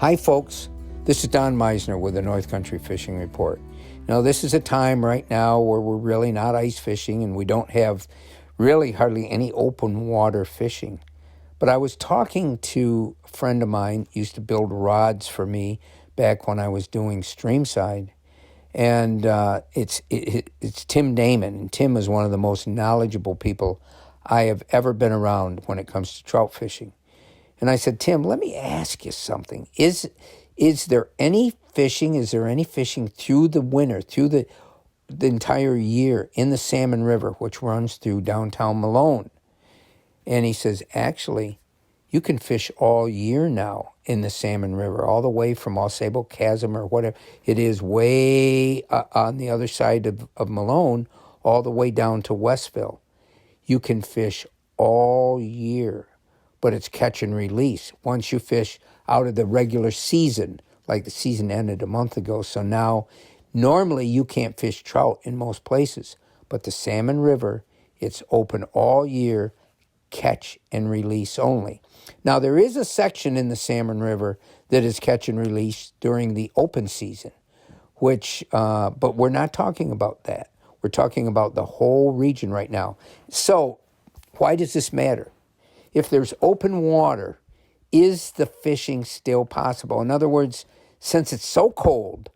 Hi, folks. This is Don Meisner with the North Country Fishing Report. Now, this is a time right now where we're really not ice fishing and we don't have really hardly any open water fishing. But I was talking to a friend of mine, used to build rods for me back when I was doing streamside. And it's Tim Damon. And Tim is one of the most knowledgeable people I have ever been around when it comes to trout fishing. And I said, Tim, let me ask you something. Is there any fishing? Is there any fishing through the winter, through the entire year in the Salmon River, which runs through downtown Malone? And he says, actually, you can fish all year now in the Salmon River, all the way from Ausable Chasm or whatever it is, way on the other side of Malone, all the way down to Westville. You can fish all year. But it's catch and release. Once you fish out of the regular season, like the season ended a month ago, so now normally you can't fish trout in most places. But the Salmon River, it's open all year, catch and release only. Now there is a section in the Salmon River that is catch and release during the open season, but we're not talking about that. We're talking about the whole region right now. So why does this matter? If there's open water, is the fishing still possible? In other words, since it's so cold,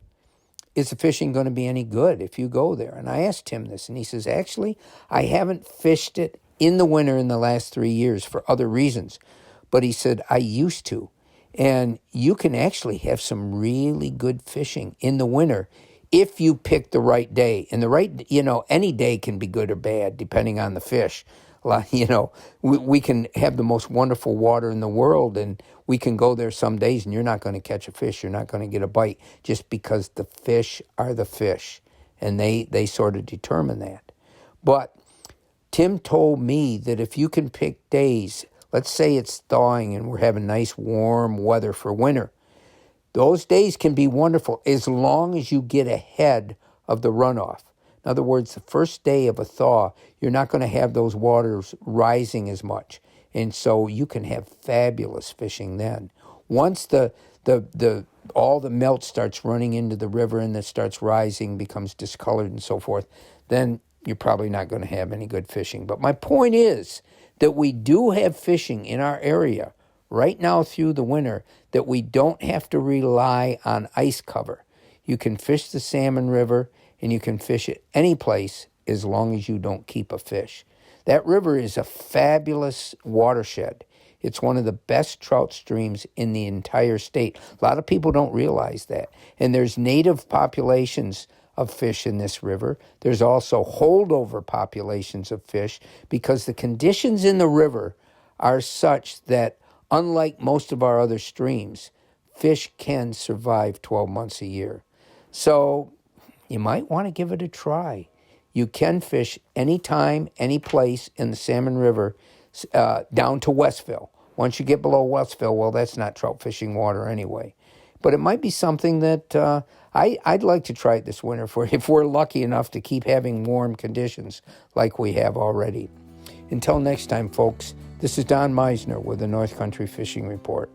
is the fishing going to be any good if you go there? And I asked him this, and he says, actually, I haven't fished it in the winter in the last 3 years for other reasons. But he said, I used to. And you can actually have some really good fishing in the winter if you pick the right day. And any day can be good or bad depending on the fish. We can have the most wonderful water in the world, and we can go there some days, and you're not going to catch a fish. You're not going to get a bite just because the fish are the fish, and they sort of determine that. But Tim told me that if you can pick days, let's say it's thawing and we're having nice warm weather for winter, those days can be wonderful as long as you get ahead of the runoff. In other words, the first day of a thaw, you're not going to have those waters rising as much. And so you can have fabulous fishing then. Once all the melt starts running into the river and it starts rising, becomes discolored and so forth, then you're probably not going to have any good fishing. But my point is that we do have fishing in our area right now through the winter that we don't have to rely on ice cover. You can fish the Salmon River, and you can fish it any place as long as you don't keep a fish. That river is a fabulous watershed. It's one of the best trout streams in the entire state. A lot of people don't realize that. And there's native populations of fish in this river. There's also holdover populations of fish because the conditions in the river are such that, unlike most of our other streams, fish can survive 12 months a year. So you might want to give it a try. You can fish anytime, any place in the Salmon River down to Westville. Once you get below Westville, well, that's not trout fishing water anyway. But it might be something that I'd like to try it this winter if we're lucky enough to keep having warm conditions like we have already. Until next time, folks, this is Don Meisner with the North Country Fishing Report.